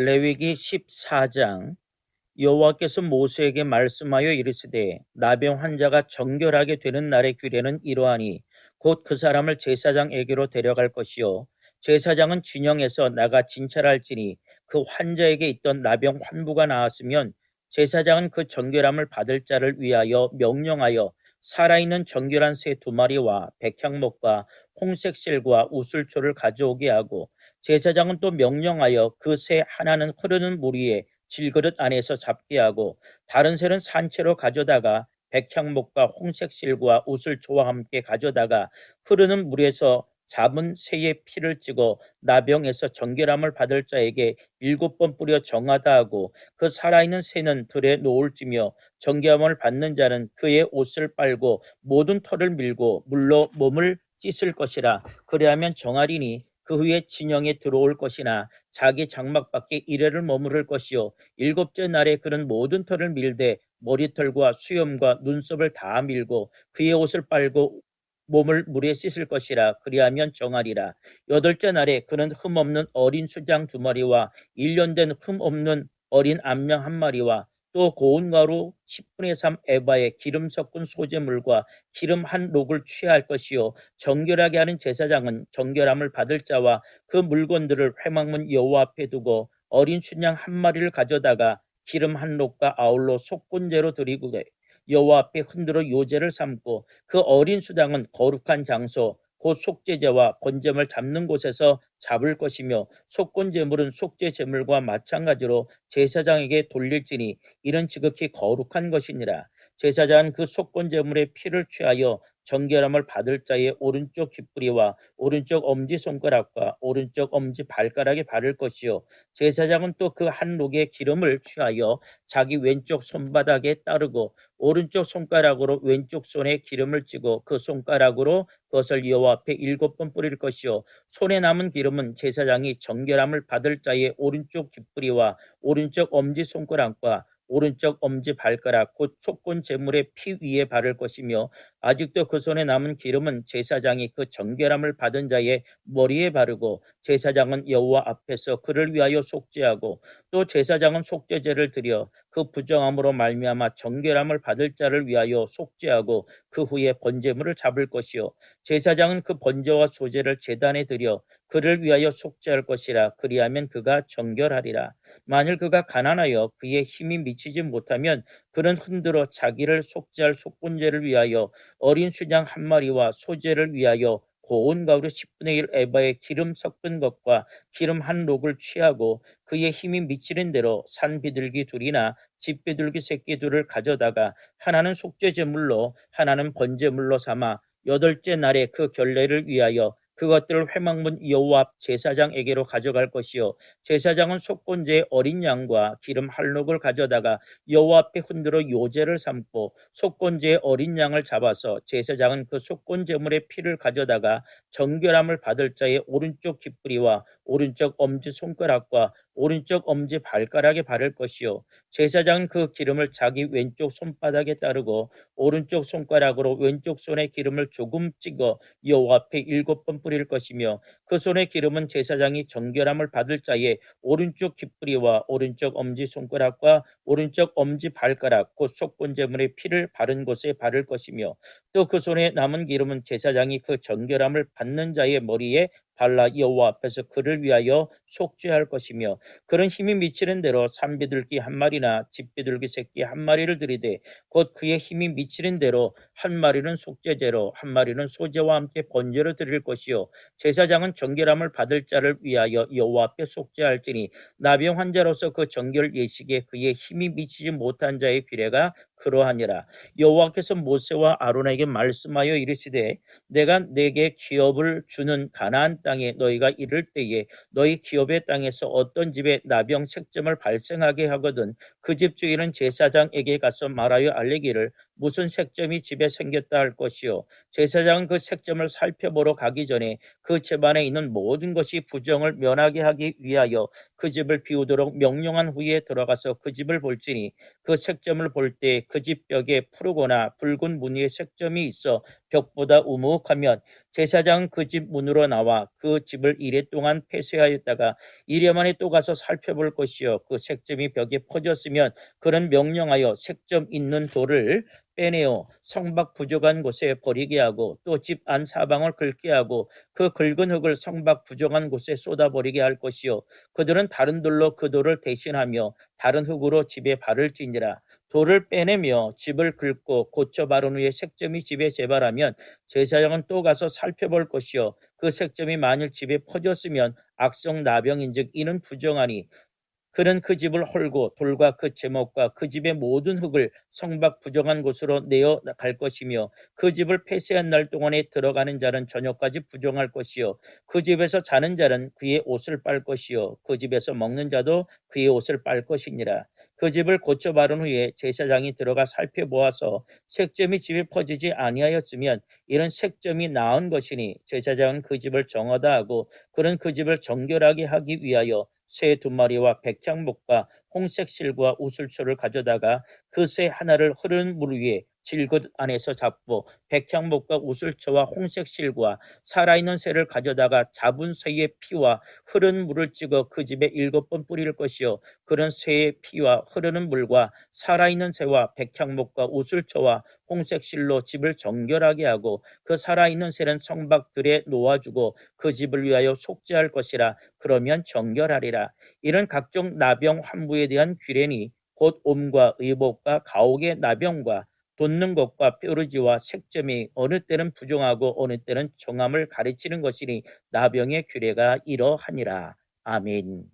레위기 14장. 여호와께서 모세에게 말씀하여 이르시되 나병 환자가 정결하게 되는 날의 규례는 이러하니 곧 그 사람을 제사장에게로 데려갈 것이요 제사장은 진영에서 나가 진찰할지니 그 환자에게 있던 나병 환부가 나았으면 제사장은 그 정결함을 받을 자를 위하여 명령하여 살아있는 정결한 새 2마리와 백향목과 홍색 실과 우슬초를 가져오게 하고, 제사장은 또 명령하여 그 새 하나는 흐르는 물 위에 질그릇 안에서 잡게 하고, 다른 새는 산채로 가져다가 백향목과 홍색 실과 우슬초와 함께 가져다가 흐르는 물에서 잡은 새의 피를 찍어 나병에서 정결함을 받을 자에게 7번 뿌려 정하다 하고, 그 살아있는 새는 들에 놓을지며 정결함을 받는 자는 그의 옷을 빨고 모든 털을 밀고 물로 몸을 씻을 것이라. 그리하면 정하리니 그 후에 진영에 들어올 것이나 자기 장막 밖에 이래를 머무를 것이요 7째 날에 그는 모든 털을 밀되 머리털과 수염과 눈썹을 다 밀고 그의 옷을 빨고 몸을 물에 씻을 것이라. 그리하면 정하리라. 8째 날에 그는 흠없는 어린 수장 2마리와 1년 된 흠없는 어린 암양 1마리와 또 고운 가루 10분의 3 에바에 기름 섞은 소재물과 기름 한 록을 취할 것이요 정결하게 하는 제사장은 정결함을 받을 자와 그 물건들을 회막문 여호와 앞에 두고 어린 순양 1마리를 가져다가 기름 한 록과 아울러 속건제로 드리고 여호와 앞에 흔들어 요제를 삼고, 그 어린 수장은 거룩한 장소 곧 속죄제와 번제물 잡는 곳에서 잡을 것이며, 속건제물은 속죄제물과 마찬가지로 제사장에게 돌릴지니 이는 지극히 거룩한 것이니라. 제사장은 그 속건제물의 피를 취하여 정결함을 받을 자의 오른쪽 귓부리와 오른쪽 엄지손가락과 오른쪽 엄지발가락에 바를 것이요 제사장은 또 그 한 록의 기름을 취하여 자기 왼쪽 손바닥에 따르고 오른쪽 손가락으로 왼쪽 손에 기름을 찌고 그 손가락으로 그것을 여호와 앞에 7번 뿌릴 것이요 손에 남은 기름은 제사장이 정결함을 받을 자의 오른쪽 귓부리와 오른쪽 엄지손가락과 오른쪽 엄지발가락 곧 속건 제물의 피 위에 바를 것이며, 아직도 그 손에 남은 기름은 제사장이 그 정결함을 받은 자의 머리에 바르고, 제사장은 여호와 앞에서 그를 위하여 속죄하고, 또 제사장은 속죄제를 드려 그 부정함으로 말미암아 정결함을 받을 자를 위하여 속죄하고 그 후에 번제물을 잡을 것이요 제사장은 그 번제와 소제를 제단에 드려 그를 위하여 속죄할 것이라. 그리하면 그가 정결하리라. 만일 그가 가난하여 그의 힘이 미치지 못하면 그는 흔들어 자기를 속죄할 속건제를 위하여 어린 수양 1마리와 소제를 위하여 고운 가루 10분의 1 에바에 기름 섞은 것과 기름 한 록을 취하고 그의 힘이 미치는 대로 산 비둘기 2이나 집 비둘기 새끼 2를 가져다가 하나는 속죄제물로 하나는 번제물로 삼아 8째 날에 그 결례를 위하여 그것들을 회막문 여호와 앞 제사장에게로 가져갈 것이요 제사장은 속건제의 어린 양과 기름 한 록을 가져다가 여호와 앞에 흔들어 요제를 삼고, 속건제의 어린 양을 잡아서 제사장은 그 속건제물의 피를 가져다가 정결함을 받을 자의 오른쪽 귓부리와 오른쪽 엄지손가락과 오른쪽 엄지발가락에 바를 것이요 제사장은 그 기름을 자기 왼쪽 손바닥에 따르고 오른쪽 손가락으로 왼쪽 손에 기름을 조금 찍어 여호와 앞에 7번 뿌릴 것이며, 그 손의 기름은 제사장이 정결함을 받을 자의 오른쪽 귓부리와 오른쪽 엄지손가락과 오른쪽 엄지발가락 곧 속건제물의 피를 바른 곳에 바를 것이며, 또 그 손에 남은 기름은 제사장이 그 정결함을 받는 자의 머리에 발라 여호와 앞에서 그를 위하여 속죄할 것이며, 그런 힘이 미치는 대로 산비둘기 1마리나 집비둘기 새끼 1마리를 들이되 곧 그의 힘이 미치는 대로 1마리는 속죄제로 1마리는 소제와 함께 번제로 드릴 것이요 제사장은 정결함을 받을 자를 위하여 여호와 앞에 속죄할지니 나병 환자로서 그 정결 예식에 그의 힘이 미치지 못한 자의 규례가 그러하니라. 여호와께서 모세와 아론에게 말씀하여 이르시되 내가 내게 기업을 주는 가나안 땅에 너희가 이를 때에 너희 기업의 땅에서 어떤 집에 나병 색점을 발생하게 하거든 그 집 주인은 제사장에게 가서 말하여 알리기를 무슨 색점이 집에 생겼다 할 것이요 제사장은 그 색점을 살펴보러 가기 전에 그 집안에 있는 모든 것이 부정을 면하게 하기 위하여 그 집을 비우도록 명령한 후에 들어가서 그 집을 볼지니 그 색점을 볼 때 그 집 벽에 푸르거나 붉은 무늬의 색점이 있어 벽보다 우묵하면 제사장은 그 집 문으로 나와 그 집을 이레 동안 폐쇄하였다가 이레 만에 또 가서 살펴볼 것이요 그 색점이 벽에 퍼졌으면 그는 명령하여 색점 있는 돌을 빼내어 성밖 부족한 곳에 버리게 하고 또 집 안 사방을 긁게 하고 그 긁은 흙을 성밖 부족한 곳에 쏟아버리게 할 것이요 그들은 다른 돌로 그 돌을 대신하며 다른 흙으로 집에 바를지니라. 돌을 빼내며 집을 긁고 고쳐 바른 후에 색점이 집에 재발하면 제사장은 또 가서 살펴볼 것이요 그 색점이 만일 집에 퍼졌으면 악성 나병인즉 이는 부정하니 그는 그 집을 헐고 돌과 그 제목과 그 집의 모든 흙을 성밖 부정한 곳으로 내어 갈 것이며 그 집을 폐쇄한 날 동안에 들어가는 자는 저녁까지 부정할 것이요 그 집에서 자는 자는 그의 옷을 빨 것이요 그 집에서 먹는 자도 그의 옷을 빨 것이니라. 그 집을 고쳐 바른 후에 제사장이 들어가 살펴보아서 색점이 집에 퍼지지 아니하였으면 이는 색점이 나은 것이니 제사장은 그 집을 정하다 하고 그는 그 집을 정결하게 하기 위하여 새 2마리와 백향목과 홍색 실과 우슬초를 가져다가 그 새 하나를 흐르는 물 위에 질긋 안에서 잡고 백향목과 우슬초와 홍색 실과 살아있는 새를 가져다가 잡은 새의 피와 흐르는 물을 찍어 그 집에 7번 뿌릴 것이요 그런 새의 피와 흐르는 물과 살아있는 새와 백향목과 우슬초와 홍색 실로 집을 정결하게 하고 그 살아있는 새는 성박들에 놓아주고 그 집을 위하여 속죄할 것이라. 그러면 정결하리라. 이런 각종 나병 환부에 대한 규례니 곧 옴과 의복과 가옥의 나병과 돋는 것과 뾰루지와 색점이 어느 때는 부정하고 어느 때는 정함을 가르치는 것이니 나병의 규례가 이러하니라. 아멘.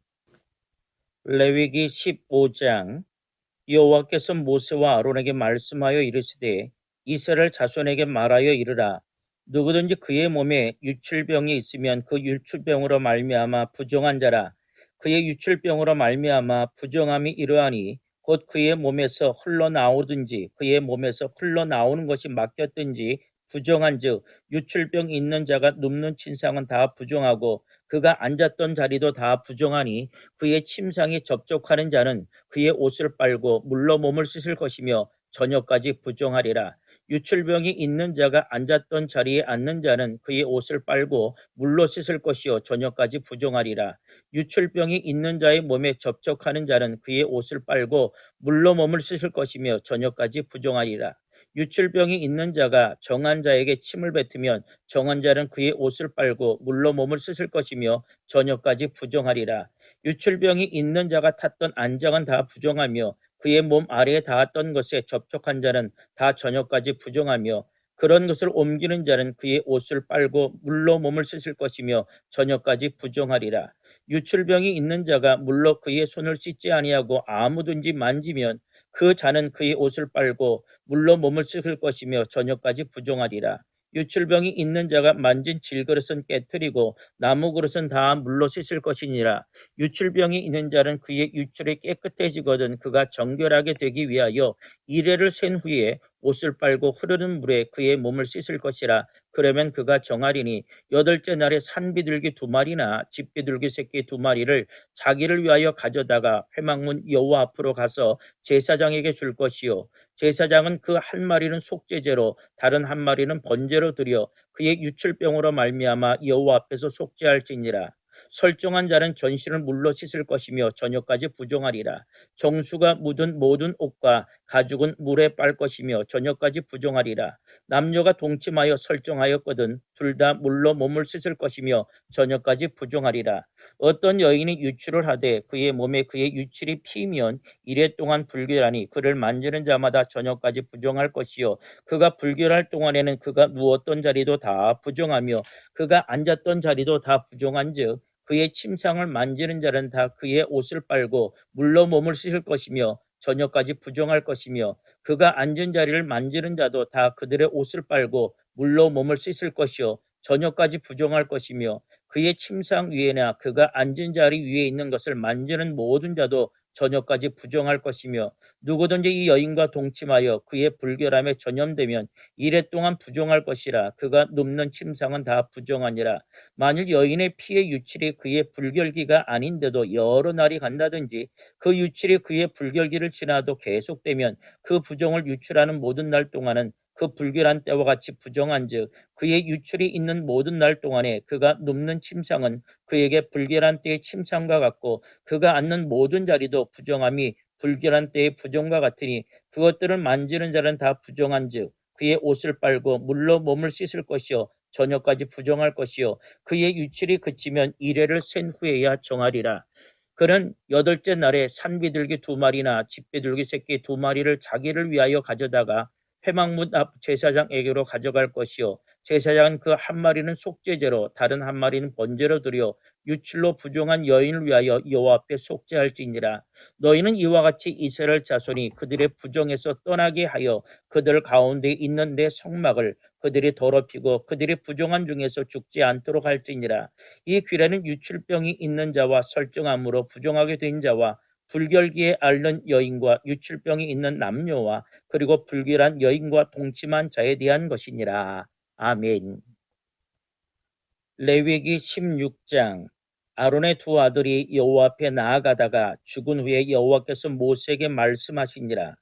레위기 15장. 여호와께서 모세와 아론에게 말씀하여 이르시되 이스라엘 자손에게 말하여 이르라. 누구든지 그의 몸에 유출병이 있으면 그 유출병으로 말미암아 부정한 자라. 그의 유출병으로 말미암아 부정함이 이러하니 곧 그의 몸에서 흘러나오든지 그의 몸에서 흘러나오는 것이 막혔든지 부정한즉 유출병 있는 자가 눕는 침상은 다 부정하고 그가 앉았던 자리도 다 부정하니 그의 침상에 접촉하는 자는 그의 옷을 빨고 물로 몸을 씻을 것이며 저녁까지 부정하리라. 유출병이 있는 자가 앉았던 자리에 앉는 자는 그의 옷을 빨고 물로 씻을 것이요 저녁까지 부정하리라. 유출병이 있는 자의 몸에 접촉하는 자는 그의 옷을 빨고 물로 몸을 씻을 것이며 저녁까지 부정하리라. 유출병이 있는 자가 정한 자에게 침을 뱉으면 정한 자는 그의 옷을 빨고 물로 몸을 씻을 것이며 저녁까지 부정하리라. 유출병이 있는 자가 탔던 안장은 다 부정하며 그의 몸 아래에 닿았던 것에 접촉한 자는 다 저녁까지 부정하며 그런 것을 옮기는 자는 그의 옷을 빨고 물로 몸을 씻을 것이며 저녁까지 부정하리라. 유출병이 있는 자가 물로 그의 손을 씻지 아니하고 아무든지 만지면 그 자는 그의 옷을 빨고 물로 몸을 씻을 것이며 저녁까지 부정하리라. 유출병이 있는 자가 만진 질그릇은 깨뜨리고 나무 그릇은 다 물로 씻을 것이니라. 유출병이 있는 자는 그의 유출이 깨끗해지거든 그가 정결하게 되기 위하여 이레를 센 후에 옷을 빨고 흐르는 물에 그의 몸을 씻을 것이라. 그러면 그가 정하리니 8째 날에 산비둘기 2마리나 집비둘기 새끼 2마리를 자기를 위하여 가져다가 회막문 여호와 앞으로 가서 제사장에게 줄 것이요 제사장은 그 한 마리는 속죄제로 다른 한 마리는 번제로 드려 그의 유출병으로 말미암아 여호와 앞에서 속죄할지니라. 설정한 자는 전신을 물로 씻을 것이며 저녁까지 부정하리라. 정수가 묻은 모든 옷과 가죽은 물에 빨 것이며 저녁까지 부정하리라. 남녀가 동침하여 설정하였거든 둘 다 물로 몸을 씻을 것이며 저녁까지 부정하리라. 어떤 여인이 유출을 하되 그의 몸에 그의 유출이 피면 이래 동안 불결하니 그를 만지는 자마다 저녁까지 부정할 것이요 그가 불결할 동안에는 그가 누웠던 자리도 다 부정하며 그가 앉았던 자리도 다 부정한즉 그의 침상을 만지는 자는 다 그의 옷을 빨고 물로 몸을 씻을 것이며 저녁까지 부정할 것이며 그가 앉은 자리를 만지는 자도 다 그들의 옷을 빨고 물로 몸을 씻을 것이요 저녁까지 부정할 것이며 그의 침상 위에나 그가 앉은 자리 위에 있는 것을 만지는 모든 자도 저녁까지 부정할 것이며 누구든지 이 여인과 동침하여 그의 불결함에 전염되면 이래 동안 부정할 것이라. 그가 눕는 침상은 다 부정하니라. 만일 여인의 피의 유출이 그의 불결기가 아닌데도 여러 날이 간다든지 그 유출이 그의 불결기를 지나도 계속되면 그 부정을 유출하는 모든 날 동안은 그 불결한 때와 같이 부정한즉 그의 유출이 있는 모든 날 동안에 그가 눕는 침상은 그에게 불결한 때의 침상과 같고 그가 앉는 모든 자리도 부정함이 불결한 때의 부정과 같으니 그것들을 만지는 자는 다 부정한즉 그의 옷을 빨고 물로 몸을 씻을 것이요 저녁까지 부정할 것이요 그의 유출이 그치면 이레를 센 후에야 정하리라. 그는 여덟째 날에 산비둘기 2마리나 집비둘기 새끼 2마리를 자기를 위하여 가져다가 회막문 앞 제사장에게로 가져갈 것이요 제사장은 그 한 마리는 속죄제로 다른 한 마리는 번제로 드려 유출로 부정한 여인을 위하여 여호와 앞에 속죄할지니라. 너희는 이와 같이 이스라엘 자손이 그들의 부정에서 떠나게 하여 그들 가운데 있는 내 성막을 그들이 더럽히고 그들의 부정한 중에서 죽지 않도록 할지니라. 이 규례는 유출병이 있는 자와 설정함으로 부정하게 된 자와 불결기에 앓는 여인과 유출병이 있는 남녀와 그리고 불결한 여인과 동침한 자에 대한 것이니라. 아멘. 레위기 16장. 아론의 2아들이 여호와 앞에 나아가다가 죽은 후에 여호와께서 모세에게 말씀하시니라.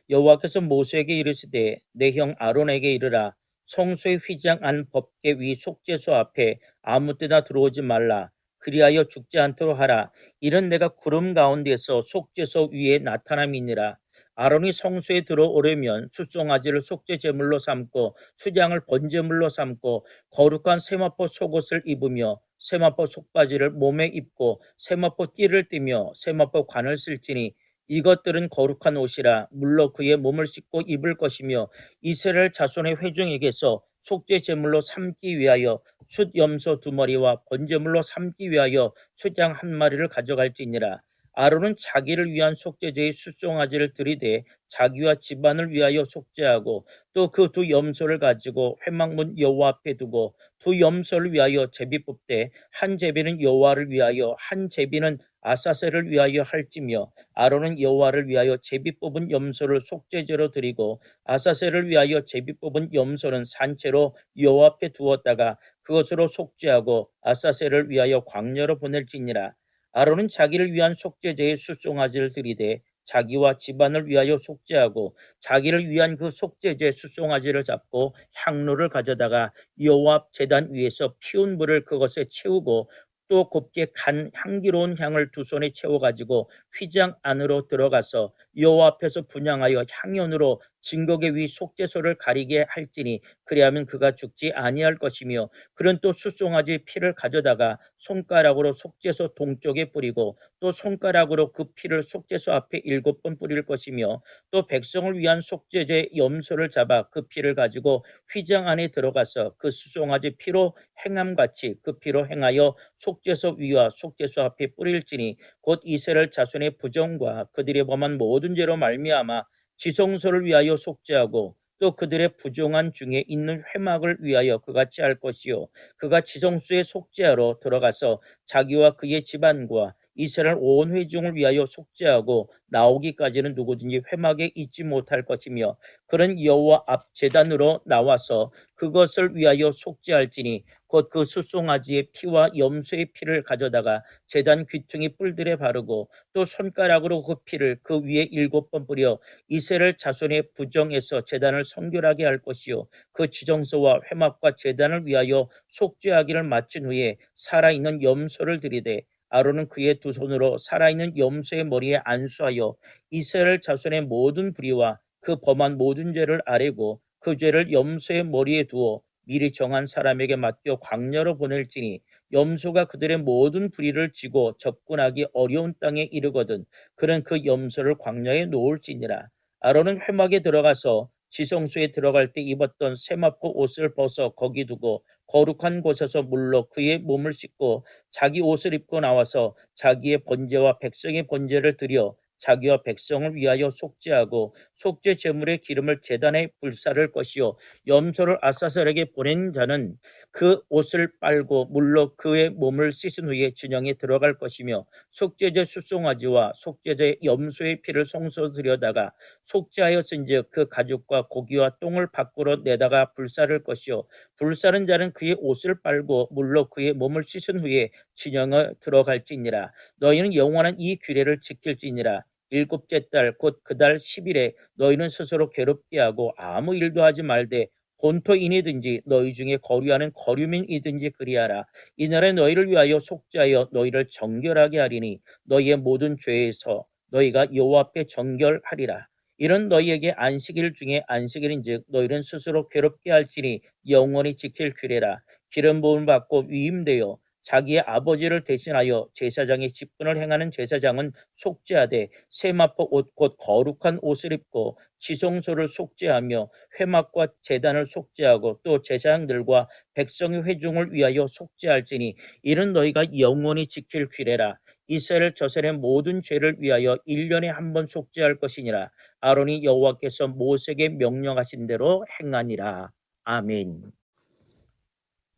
여호와께서 모세에게 이르시되 내 형 아론에게 이르라. 성소의 휘장 안 법궤 위 속죄소 앞에 아무 때나 들어오지 말라. 그리하여 죽지 않도록 하라. 이는 내가 구름 가운데서 속죄소 위에 나타남이니라. 아론이 성소에 들어오려면 숫송아지를 속죄 제물로 삼고 수장을 번제물로 삼고 거룩한 세마포 속옷을 입으며 세마포 속바지를 몸에 입고 세마포 띠를 띠며 세마포 관을 쓸지니 이것들은 거룩한 옷이라. 물로 그의 몸을 씻고 입을 것이며 이스라엘 자손의 회중에게서 속죄 제물로 삼기 위하여 숫 염소 2마리와 번제물로 삼기 위하여 숫양 1마리를 가져갈지니라. 아론은 자기를 위한 속죄제의 숫송아지를 들이되 자기와 집안을 위하여 속죄하고 또 그 2 염소를 가지고 회막문 여호와 앞에 두고 2 염소를 위하여 제비 뽑되 한 제비는 여호와를 위하여 한 제비는 아사셀을 위하여 할지며 아론은 여호와를 위하여 제비 뽑은 염소를 속죄제로 드리고 아사셀을 위하여 제비 뽑은 염소는 산채로 여호와 앞에 두었다가 그것으로 속죄하고 아사셀을 위하여 광야로 보낼지니라. 아론은 자기를 위한 속죄제의 숫송아지를 들이되 자기와 집안을 위하여 속죄하고 자기를 위한 그 속죄제 숫송아지를 잡고 향로를 가져다가 여호와 앞 제단 위에서 피운 불을 그것에 채우고 또 곱게 간 향기로운 향을 2 손에 채워가지고 휘장 안으로 들어가서 여호와 앞에서 분향하여 향연으로 증거계 위 속죄소를 가리게 할지니 그리하면 그가 죽지 아니할 것이며 그는 또 숫송아지 피를 가져다가 손가락으로 속죄소 동쪽에 뿌리고 또 손가락으로 그 피를 속죄소 앞에 7번 뿌릴 것이며 또 백성을 위한 속죄제 염소를 잡아 그 피를 가지고 휘장 안에 들어가서 그 숫송아지 피로 행함같이 그 피로 행하여 속죄소 위와 속죄소 앞에 뿌릴지니 곧 이스라엘 자손의 부정과 그들의 범한 모든 죄로 말미암아 지성소를 위하여 속죄하고 또 그들의 부정한 중에 있는 회막을 위하여 그같이 할 것이요 그가 지성소에 속죄하러 들어가서 자기와 그의 집안과 이스라엘 온 회중을 위하여 속죄하고 나오기까지는 누구든지 회막에 있지 못할 것이며 그는 여호와 앞 제단으로 나와서 그것을 위하여 속죄할지니 곧 그 숫송아지의 피와 염소의 피를 가져다가 제단 귀퉁이 뿔들에 바르고 또 손가락으로 그 피를 그 위에 7번 뿌려 이스라엘 자손의 부정에서 제단을 성결하게 할 것이요 그 지정소와 회막과 제단을 위하여 속죄하기를 마친 후에 살아있는 염소를 들이되 아론은 그의 2 손으로 살아있는 염소의 머리에 안수하여 이스라엘 자손의 모든 불의와 그 범한 모든 죄를 아뢰고 그 죄를 염소의 머리에 두어 미리 정한 사람에게 맡겨 광야로 보낼지니 염소가 그들의 모든 불의를 지고 접근하기 어려운 땅에 이르거든 그는 그 염소를 광야에 놓을지니라. 아론은 회막에 들어가서 지성소에 들어갈 때 입었던 세마포 옷을 벗어 거기 두고 거룩한 곳에서 물로 그의 몸을 씻고 자기 옷을 입고 나와서 자기의 번제와 백성의 번제를 드려 자기와 백성을 위하여 속죄하고 속죄 제물의 기름을 제단에 불사를 것이요 염소를 아사셀에게 보낸 자는 그 옷을 빨고 물로 그의 몸을 씻은 후에 진영에 들어갈 것이며 속죄제 숫송아지와 속죄제 염소의 피를 성소 들여다가 속죄하였은즉 그 가죽과 고기와 똥을 밖으로 내다가 불사를 것이요 불사른 자는 그의 옷을 빨고 물로 그의 몸을 씻은 후에 진영에 들어갈지니라. 너희는 영원한 이 규례를 지킬지니라. 일곱째 달 곧 그 달 10일에 너희는 스스로 괴롭게 하고 아무 일도 하지 말되 본토인이든지 너희 중에 거류하는 거류민이든지 그리하라. 이날에 너희를 위하여 속죄하여 너희를 정결하게 하리니 너희의 모든 죄에서 너희가 여호와 앞에 정결하리라. 이런 너희에게 안식일 중에 안식일인즉 너희는 스스로 괴롭게 할지니 영원히 지킬 규례라. 기름 부음을 받고 위임되어 자기의 아버지를 대신하여 제사장의 직분을 행하는 제사장은 속죄하되 세마포 옷 곧 거룩한 옷을 입고 지성소를 속죄하며 회막과 제단을 속죄하고 또 제사장들과 백성의 회중을 위하여 속죄할지니 이는 너희가 영원히 지킬 규례라. 이스라엘 저셀의 모든 죄를 위하여 1년에 한 번 속죄할 것이니라. 아론이 여호와께서 모세에게 명령하신 대로 행하니라. 아멘.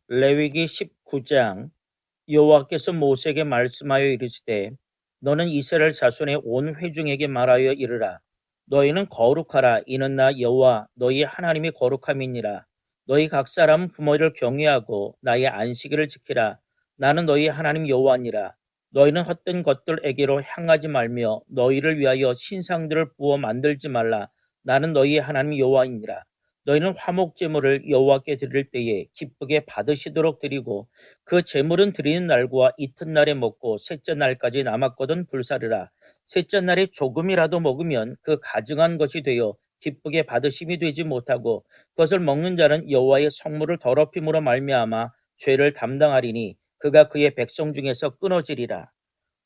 레위기 19장. 여호와께서 모세에게 말씀하여 이르시되 너는 이스라엘 자손의 온 회중에게 말하여 이르라. 너희는 거룩하라. 이는 나 여호와 너희 하나님이 거룩함이니라. 너희 각 사람은 부모를 경외하고 나의 안식일을 지키라. 나는 너희 하나님 여호와니라. 너희는 헛된 것들에게로 향하지 말며 너희를 위하여 신상들을 부어 만들지 말라. 나는 너희 하나님 여호와이니라. 너희는 화목 제물을 여호와께 드릴 때에 기쁘게 받으시도록 드리고 그 제물은 드리는 날과 이튿날에 먹고 셋째 날까지 남았거든 불사르라. 셋째 날에 조금이라도 먹으면 그 가증한 것이 되어 기쁘게 받으심이 되지 못하고 그것을 먹는 자는 여호와의 성물을 더럽힘으로 말미암아 죄를 담당하리니 그가 그의 백성 중에서 끊어지리라.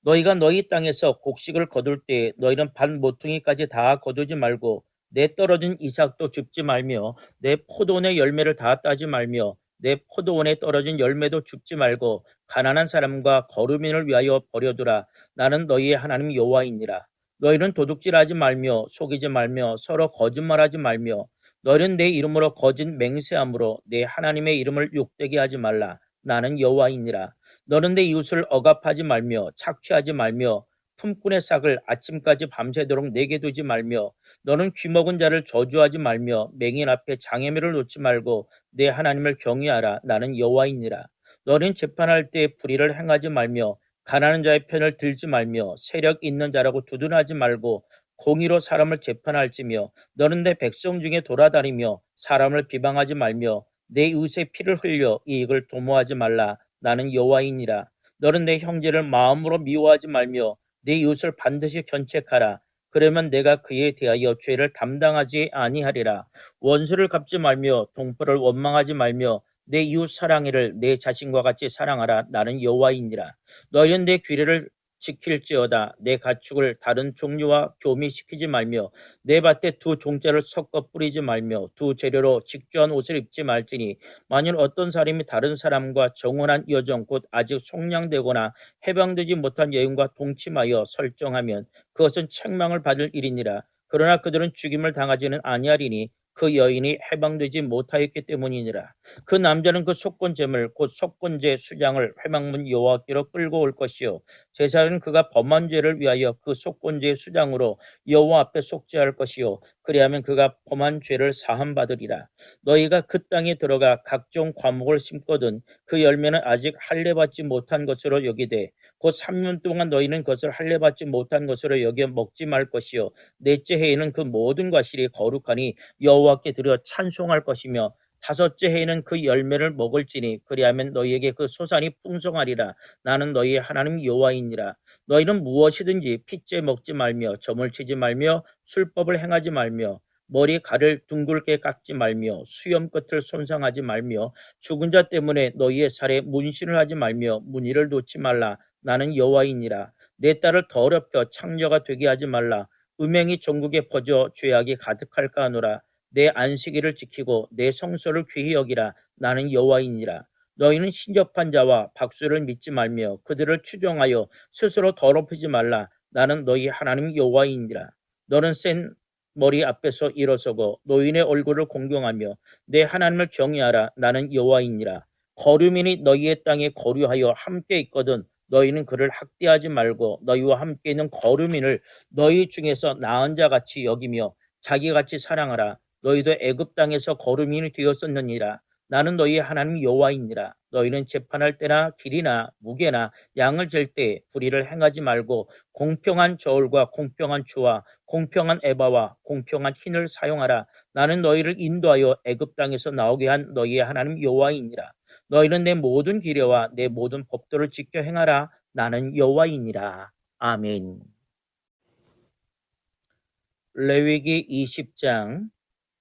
너희가 너희 땅에서 곡식을 거둘 때 너희는 반 모퉁이까지 다 거두지 말고 내 떨어진 이삭도 줍지 말며 내 포도원의 열매를 다 따지 말며 내 포도원에 떨어진 열매도 줍지 말고 가난한 사람과 거류민을 위하여 버려두라. 나는 너희의 하나님 여호와이니라. 너희는 도둑질하지 말며 속이지 말며 서로 거짓말하지 말며 너희는 내 이름으로 거짓 맹세함으로 내 하나님의 이름을 욕되게 하지 말라. 나는 여호와이니라. 너는 내 이웃을 억압하지 말며 착취하지 말며 품꾼의 싹을 아침까지 밤새도록 내게 두지 말며 너는 귀먹은 자를 저주하지 말며 맹인 앞에 장애물을 놓지 말고 내 하나님을 경외하라. 나는 여호와이니라. 너는 재판할 때 불의를 행하지 말며 가난한 자의 편을 들지 말며 세력 있는 자라고 두둔하지 말고 공의로 사람을 재판할지며 너는 내 백성 중에 돌아다니며 사람을 비방하지 말며 내 이웃의 피를 흘려 이익을 도모하지 말라. 나는 여호와이니라. 너는 내 형제를 마음으로 미워하지 말며 내 이웃을 반드시 견책하라. 그러면 내가 그에 대하여 죄를 담당하지 아니하리라. 원수를 갚지 말며 동포를 원망하지 말며 내 이웃 사랑이를 내 자신과 같이 사랑하라. 나는 여호와이니라. 너희는 내 규례를 지킬지어다. 내 가축을 다른 종류와 교미시키지 말며 내 밭에 두 종자를 섞어 뿌리지 말며 두 재료로 직조한 옷을 입지 말지니 만일 어떤 사람이 다른 사람과 정혼한 여정 곧 아직 속량되거나 해방되지 못한 여인과 동침하여 설정하면 그것은 책망을 받을 일이니라. 그러나 그들은 죽임을 당하지는 아니하리니 그 여인이 해방되지 못하였기 때문이니라. 그 남자는 그 속건제물 곧 속건제 수장을 회막문 여호와께로 끌고 올 것이요 제사장은 그가 범한 죄를 위하여 그 속건제의 수장으로 여호와 앞에 속죄할 것이요 그리하면 그가 범한 죄를 사함 받으리라. 너희가 그 땅에 들어가 각종 과목을 심거든 그 열매는 아직 할례 받지 못한 것으로 여기되 곧 3년 동안 너희는 그것을 할례 받지 못한 것으로 여겨 먹지 말 것이요 넷째 해에는 그 모든 과실이 거룩하니 여호와께 드려 찬송할 것이며 다섯째 해에는 그 열매를 먹을지니 그리하면 너희에게 그 소산이 풍성하리라. 나는 너희의 하나님 여호와이니라. 너희는 무엇이든지 핏째 먹지 말며 점을 치지 말며 술법을 행하지 말며 머리 가를 둥글게 깎지 말며 수염 끝을 손상하지 말며 죽은 자 때문에 너희의 살에 문신을 하지 말며 무늬를 놓지 말라. 나는 여호와이니라. 내 딸을 더럽혀 창녀가 되게 하지 말라. 음행이 전국에 퍼져 죄악이 가득할까 하노라. 내 안식일을 지키고 내 성소를 귀히 여기라. 나는 여호와이니라. 너희는 신접한 자와 박수를 믿지 말며 그들을 추종하여 스스로 더럽히지 말라. 나는 너희 하나님 여호와이니라. 너는 센 머리 앞에서 일어서고 노인의 얼굴을 공경하며 내 하나님을 경외하라. 나는 여호와이니라. 거류민이 너희의 땅에 거류하여 함께 있거든 너희는 그를 학대하지 말고 너희와 함께 있는 거류민을 너희 중에서 나은 자 같이 여기며 자기같이 사랑하라. 너희도 애굽 땅에서 거류민이 되었었느니라. 나는 너희 하나님 여호와이니라. 너희는 재판할 때나 길이나 무게나 양을 잴 때 불의를 행하지 말고 공평한 저울과 공평한 추와 공평한 에바와 공평한 흰을 사용하라. 나는 너희를 인도하여 애굽 땅에서 나오게 한 너희의 하나님 여호와이니라. 너희는 내 모든 규례와 내 모든 법도를 지켜 행하라. 나는 여호와이니라. 아멘. 레위기 20장.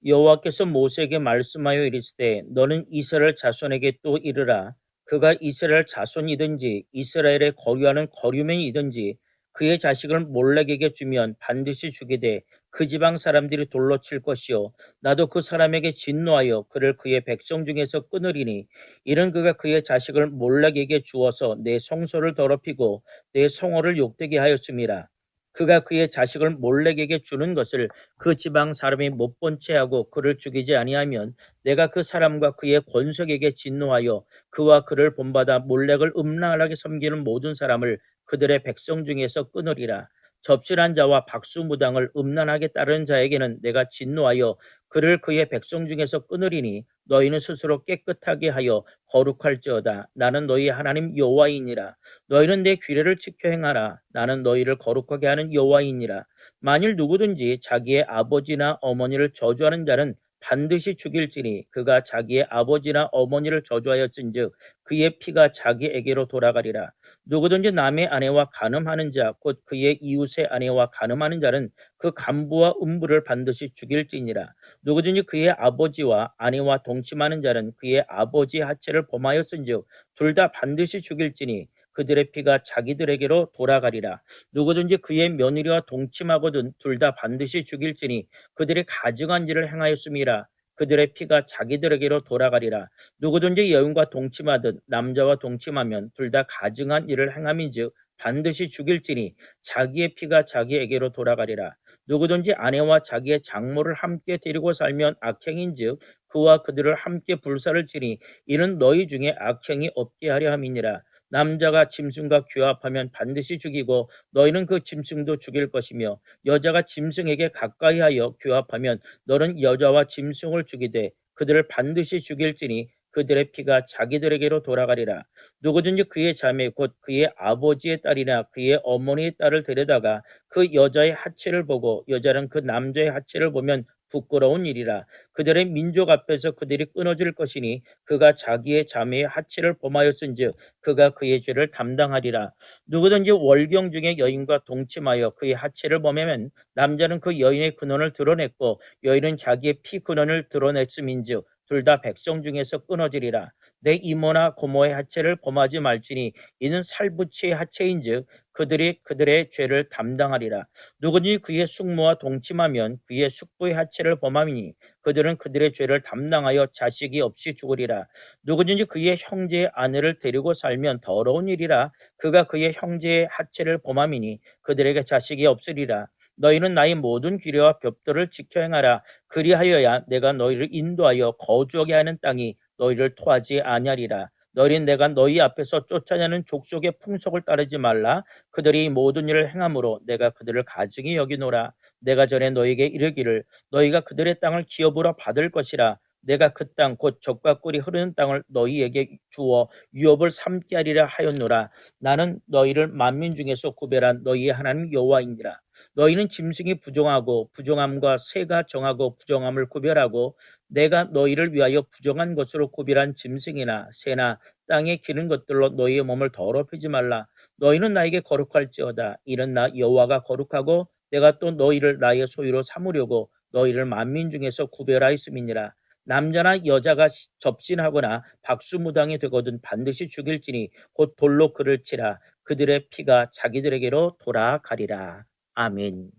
여호와께서 모세에게 말씀하여 이르시되 너는 이스라엘 자손에게 또 이르라. 그가 이스라엘 자손이든지 이스라엘의 거류하는 거류민이든지 그의 자식을 몰렉에게 주면 반드시 주게 돼 그 지방 사람들이 돌로 칠 것이요 나도 그 사람에게 진노하여 그를 그의 백성 중에서 끊으리니 이는 그가 그의 자식을 몰렉에게 주어서 내 성소를 더럽히고 내 성호를 욕되게 하였음이라. 그가 그의 자식을 몰렉에게 주는 것을 그 지방 사람이 못 본 채하고 그를 죽이지 아니하면 내가 그 사람과 그의 권속에게 진노하여 그와 그를 본받아 몰렉을 음란하게 섬기는 모든 사람을 그들의 백성 중에서 끊으리라. 접신한 자와 박수무당을 음란하게 따르는 자에게는 내가 진노하여 그를 그의 백성 중에서 끊으리니 너희는 스스로 깨끗하게 하여 거룩할지어다. 나는 너희 하나님 여호와이니라. 너희는 내 규례를 지켜 행하라. 나는 너희를 거룩하게 하는 여호와이니라. 만일 누구든지 자기의 아버지나 어머니를 저주하는 자는 반드시 죽일지니 그가 자기의 아버지나 어머니를 저주하였은즉 그의 피가 자기에게로 돌아가리라. 누구든지 남의 아내와 간음하는 자 곧 그의 이웃의 아내와 간음하는 자는 그 간부와 음부를 반드시 죽일지니라. 누구든지 그의 아버지와 아내와 동침하는 자는 그의 아버지의 하체를 범하였은즉 둘 다 반드시 죽일지니 그들의 피가 자기들에게로 돌아가리라. 누구든지 그의 며느리와 동침하거든 둘 다 반드시 죽일지니 그들이 가증한 일을 행하였음이라. 그들의 피가 자기들에게로 돌아가리라. 누구든지 여인과 동침하든 남자와 동침하면 둘 다 가증한 일을 행함인즉 반드시 죽일지니 자기의 피가 자기에게로 돌아가리라. 누구든지 아내와 자기의 장모를 함께 데리고 살면 악행인즉 그와 그들을 함께 불사를 지니 이는 너희 중에 악행이 없게 하려 함이니라. 남자가 짐승과 규합하면 반드시 죽이고 너희는 그 짐승도 죽일 것이며 여자가 짐승에게 가까이하여 규합하면 너는 여자와 짐승을 죽이되 그들을 반드시 죽일지니 그들의 피가 자기들에게로 돌아가리라. 누구든지 그의 자매 곧 그의 아버지의 딸이나 그의 어머니의 딸을 데려다가 그 여자의 하체를 보고 여자는 그 남자의 하체를 보면 부끄러운 일이라. 그들의 민족 앞에서 그들이 끊어질 것이니 그가 자기의 자매의 하체를 범하였은즉 그가 그의 죄를 담당하리라. 누구든지 월경 중에 여인과 동침하여 그의 하체를 범하면 남자는 그 여인의 근원을 드러냈고 여인은 자기의 피 근원을 드러냈음인즉 둘 다 백성 중에서 끊어지리라. 내 이모나 고모의 하체를 범하지 말지니 이는 살부치의 하체인즉 그들이 그들의 죄를 담당하리라. 누구든지 그의 숙모와 동침하면 그의 숙부의 하체를 범함이니 그들은 그들의 죄를 담당하여 자식이 없이 죽으리라. 누구든지 그의 형제의 아내를 데리고 살면 더러운 일이라. 그가 그의 형제의 하체를 범함이니 그들에게 자식이 없으리라. 너희는 나의 모든 규례와 법도를 지켜 행하라. 그리하여야 내가 너희를 인도하여 거주하게 하는 땅이 너희를 토하지 아니하리라. 너희는 내가 너희 앞에서 쫓아내는 족속의 풍속을 따르지 말라. 그들이 모든 일을 행함으로 내가 그들을 가증히 여기노라. 내가 전에 너희에게 이르기를 너희가 그들의 땅을 기업으로 받을 것이라. 내가 그 땅 곧 젖과 꿀이 흐르는 땅을 너희에게 주어 유업을 삼게 하리라 하였노라. 나는 너희를 만민 중에서 구별한 너희의 하나님 여호와이니라. 너희는 짐승이 부정하고 부정함과 새가 정하고 부정함을 구별하고 내가 너희를 위하여 부정한 것으로 구별한 짐승이나 새나 땅에 기는 것들로 너희의 몸을 더럽히지 말라. 너희는 나에게 거룩할지어다. 이는 나 여호와가 거룩하고 내가 또 너희를 나의 소유로 삼으려고 너희를 만민 중에서 구별하였음이니라. 남자나 여자가 접신하거나 박수무당이 되거든 반드시 죽일지니 곧 돌로 그를 치라. 그들의 피가 자기들에게로 돌아가리라. 아멘.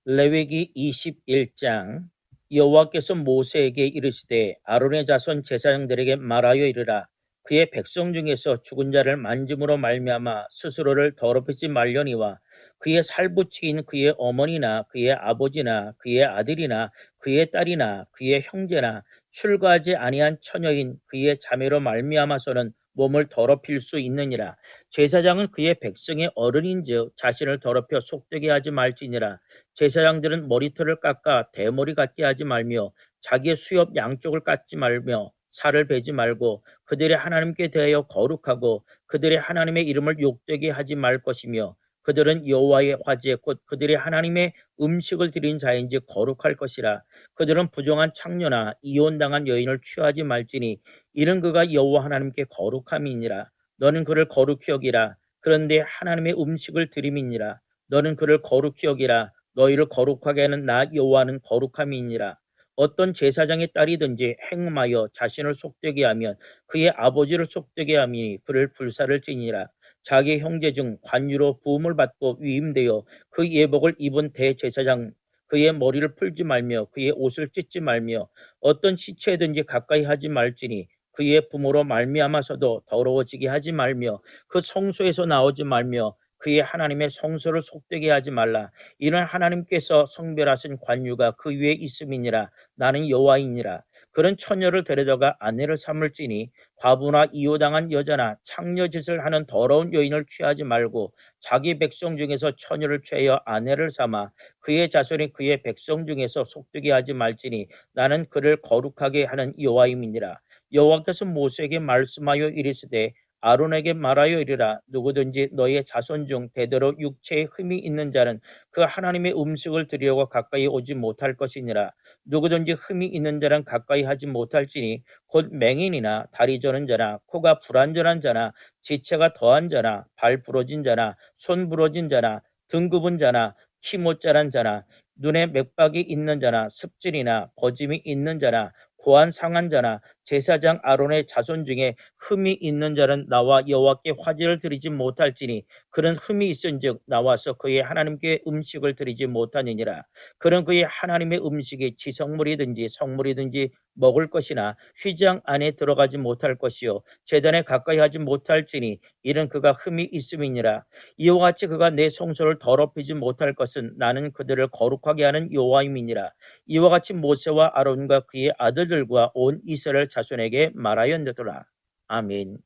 레위기 21장. 여호와께서 모세에게 이르시되 아론의 자손 제사장들에게 말하여 이르라. 그의 백성 중에서 죽은 자를 만짐으로 말미암아 스스로를 더럽히지 말려니와 그의 살부치인 그의 어머니나 그의 아버지나 그의 아들이나 그의 딸이나 그의 형제나 출가하지 아니한 처녀인 그의 자매로 말미암아서는 몸을 더럽힐 수 있느니라. 제사장은 그의 백성의 어른인즉 자신을 더럽혀 속되게 하지 말지니라. 제사장들은 머리털을 깎아 대머리 같게 하지 말며 자기의 수염 양쪽을 깎지 말며 살을 베지 말고 그들의 하나님께 대하여 거룩하고 그들의 하나님의 이름을 욕되게 하지 말 것이며 그들은 여호와의 화제 곧 그들의 하나님의 음식을 드린 자인지 거룩할 것이라. 그들은 부정한 창녀나 이혼당한 여인을 취하지 말지니 이는 그가 여호와 하나님께 거룩함이니라. 너는 그를 거룩히 여기라. 그런데 하나님의 음식을 드림이니라. 너는 그를 거룩히 여기라. 너희를 거룩하게 하는 나 여호와는 거룩함이니라. 어떤 제사장의 딸이든지 행음하여 자신을 속되게 하면 그의 아버지를 속되게 하니 그를 불사를 지니라. 자기 형제 중 관유로 부음을 받고 위임되어 그 예복을 입은 대제사장 그의 머리를 풀지 말며 그의 옷을 찢지 말며 어떤 시체든지 가까이 하지 말지니 그의 부모로 말미암아서도 더러워지게 하지 말며 그 성소에서 나오지 말며 그의 하나님의 성소를 속되게 하지 말라. 이는 하나님께서 성별하신 관유가 그 위에 있음이니라. 나는 여호와이니라. 그런 처녀를 데려다가 아내를 삼을지니 과부나 이호당한 여자나 창녀짓을 하는 더러운 여인을 취하지 말고 자기 백성 중에서 처녀를 취하여 아내를 삼아 그의 자손이 그의 백성 중에서 속되게 하지 말지니 나는 그를 거룩하게 하는 여호와임이니라. 여호와께서 모세에게 말씀하여 이르시되 아론에게 말하여 이르라. 누구든지 너희의 자손 중 대대로 육체에 흠이 있는 자는 그 하나님의 음식을 드리려고 가까이 오지 못할 것이니라. 누구든지 흠이 있는 자는 가까이 하지 못할지니 곧 맹인이나 다리 저는 자나 코가 불완전한 자나 지체가 더한 자나 발 부러진 자나 손 부러진 자나 등 굽은 자나 키 못 자란 자나 눈에 맥박이 있는 자나 습진이나 거짐이 있는 자나 고안 상한 자나 제사장 아론의 자손 중에 흠이 있는 자는 나와 여호와께 화제를 드리지 못할지니 그는 흠이 있은즉 나와서 그의 하나님께 음식을 드리지 못하느니라. 그는 그의 하나님의 음식이 지성물이든지 성물이든지 먹을 것이나 휘장 안에 들어가지 못할 것이요 제단에 가까이 하지 못할지니 이는 그가 흠이 있음이니라. 이와 같이 그가 내 성소를 더럽히지 못할 것은 나는 그들을 거룩하게 하는 여호와임이니라. 이와 같이 모세와 아론과 그의 아들들과 온 이스라엘 자손에게 말하였느니라. 아멘.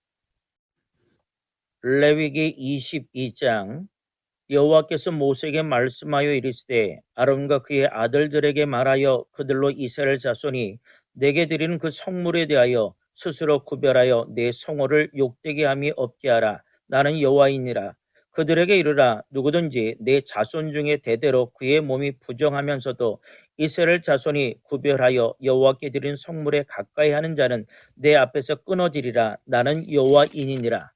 레위기 22장. 여호와께서 모세에게 말씀하여 이르시되 아론과 그의 아들들에게 말하여 그들로 이스라엘 자손이 내게 드리는 그 성물에 대하여 스스로 구별하여 내 성호를 욕되게 함이 없게 하라. 나는 여호와이니라. 그들에게 이르라. 누구든지 내 자손 중에 대대로 그의 몸이 부정하면서도 이스라엘 자손이 구별하여 여호와께 드린 성물에 가까이 하는 자는 내 앞에서 끊어지리라. 나는 여호와이니라.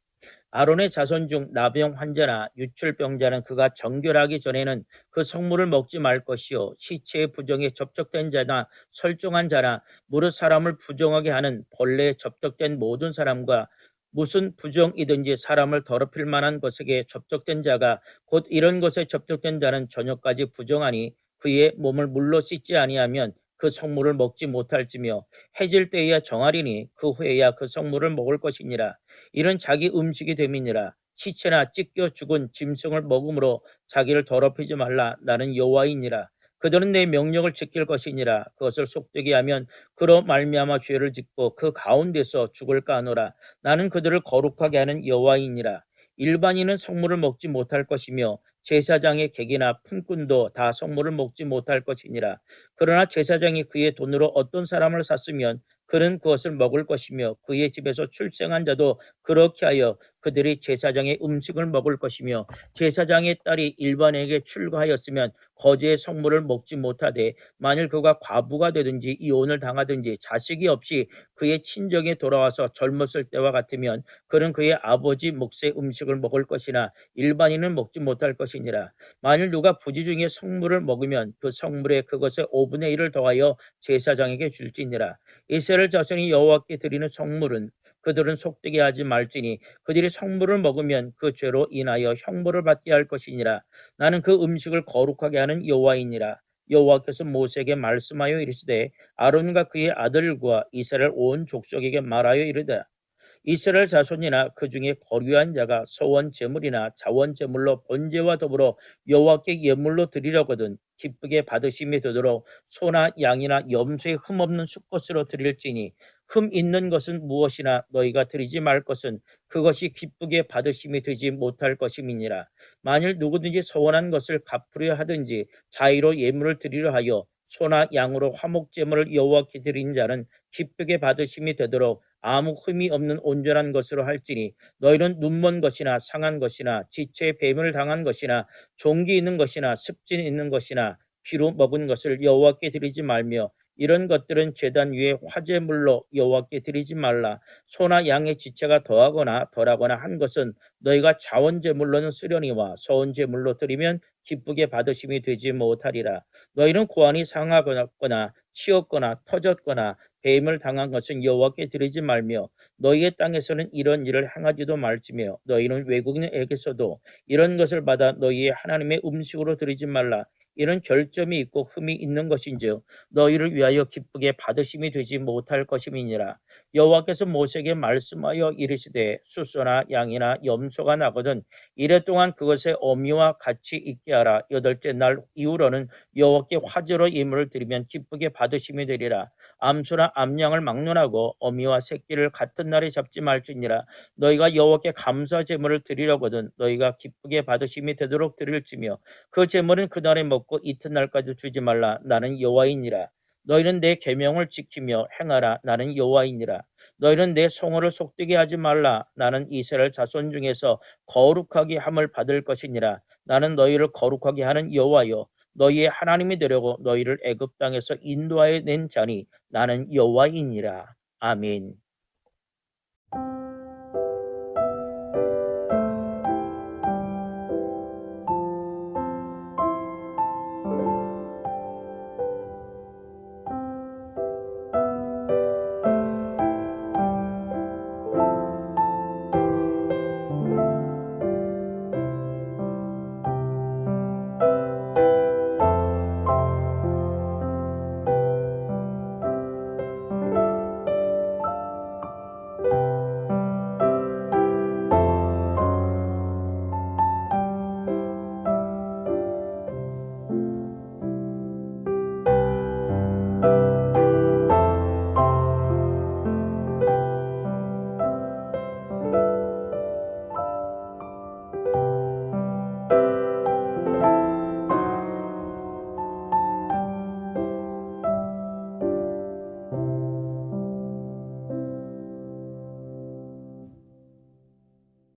아론의 자손 중 나병 환자나 유출병자는 그가 정결하기 전에는 그 성물을 먹지 말 것이요 시체의 부정에 접촉된 자나 설정한 자나 무릇 사람을 부정하게 하는 벌레에 접촉된 모든 사람과 무슨 부정이든지 사람을 더럽힐 만한 것에게 접촉된 자가 곧 이런 것에 접촉된 자는 저녁까지 부정하니 그의 몸을 물로 씻지 아니하면 그 성물을 먹지 못할지며 해질 때에야 정하리니 그 후에야 그 성물을 먹을 것이니라. 이는 자기 음식이 됨이니라. 시체나 찢겨 죽은 짐승을 먹음으로 자기를 더럽히지 말라. 나는 여호와이니라. 그들은 내 명령을 지킬 것이니라. 그것을 속되게 하면 그로 말미암아 죄를 짓고 그 가운데서 죽을까 하노라. 나는 그들을 거룩하게 하는 여호와이니라. 일반인은 성물을 먹지 못할 것이며 제사장의 객이나 품꾼도 다 성물을 먹지 못할 것이니라. 그러나 제사장이 그의 돈으로 어떤 사람을 샀으면 그는 그것을 먹을 것이며 그의 집에서 출생한 자도 그렇게 하여 그들이 제사장의 음식을 먹을 것이며 제사장의 딸이 일반에게 출가하였으면 거제의 성물을 먹지 못하되 만일 그가 과부가 되든지 이혼을 당하든지 자식이 없이 그의 친정에 돌아와서 젊었을 때와 같으면 그는 그의 아버지 몫의 음식을 먹을 것이나 일반인은 먹지 못할 것이니라. 만일 누가 부지 중에 성물을 먹으면 그 성물에 그것의 5분의 1을 더하여 제사장에게 줄지니라. 이스라엘 자손이 여호와께 드리는 성물은 그들은 속되게 하지 말지니 그들이 성물을 먹으면 그 죄로 인하여 형벌을 받게 할 것이니라. 나는 그 음식을 거룩하게 하는 여호와이니라. 여호와께서 모세에게 말씀하여 이르시되 아론과 그의 아들과 이스라엘 온 족속에게 말하여 이르되 이스라엘 자손이나 그 중에 거류한 자가 소원 제물이나 자원 제물로 번제와 더불어 여호와께 예물로 드리려거든 기쁘게 받으심이 되도록 소나 양이나 염소의 흠없는 수컷으로 드릴지니 흠 있는 것은 무엇이나 너희가 드리지 말 것은 그것이 기쁘게 받으심이 되지 못할 것임이니라. 만일 누구든지 서원한 것을 갚으려 하든지 자의로 예물을 드리려 하여 소나 양으로 화목제물을 여호와께 드린 자는 기쁘게 받으심이 되도록 아무 흠이 없는 온전한 것으로 할지니 너희는 눈먼 것이나 상한 것이나 지체에 배임을 당한 것이나 종기 있는 것이나 습진 있는 것이나 피로 먹은 것을 여호와께 드리지 말며 이런 것들은 제단 위에 화제물로 여호와께 드리지 말라. 소나 양의 지체가 더하거나 덜하거나 한 것은 너희가 자원제물로는 쓰려니와 서원제물로 드리면 기쁘게 받으심이 되지 못하리라. 너희는 고안이 상하거나 치었거나 터졌거나 배임을 당한 것은 여호와께 드리지 말며 너희의 땅에서는 이런 일을 행하지도 말지며 너희는 외국인에게서도 이런 것을 받아 너희의 하나님의 음식으로 드리지 말라. 이런 결점이 있고 흠이 있는 것인즉 너희를 위하여 기쁘게 받으심이 되지 못할 것임이니라. 여호와께서 모세에게 말씀하여 이르시되 숫소나 양이나 염소가 나거든 이래 동안 그것의 어미와 같이 있게 하라. 여덟째 날 이후로는 여호와께 화제로 예물을 드리면 기쁘게 받으심이 되리라. 암소나 암양을 막론하고 어미와 새끼를 같은 날에 잡지 말지니라. 너희가 여호와께 감사 제물을 드리려거든 너희가 기쁘게 받으심이 되도록 드릴지며 그 제물은 그날에 먹고 이튿날까지 주지 말라. 나는 여호와이니라. 너희는 내 계명을 지키며 행하라. 나는 여호와이니라. 너희는 내 성호를 속되게 하지 말라. 나는 이스라엘 자손 중에서 거룩하게 함을 받을 것이니라. 나는 너희를 거룩하게 하는 여호와여 너희의 하나님이 되려고 너희를 애굽 땅에서 인도하여 낸 자니 나는 여호와이니라. 아멘.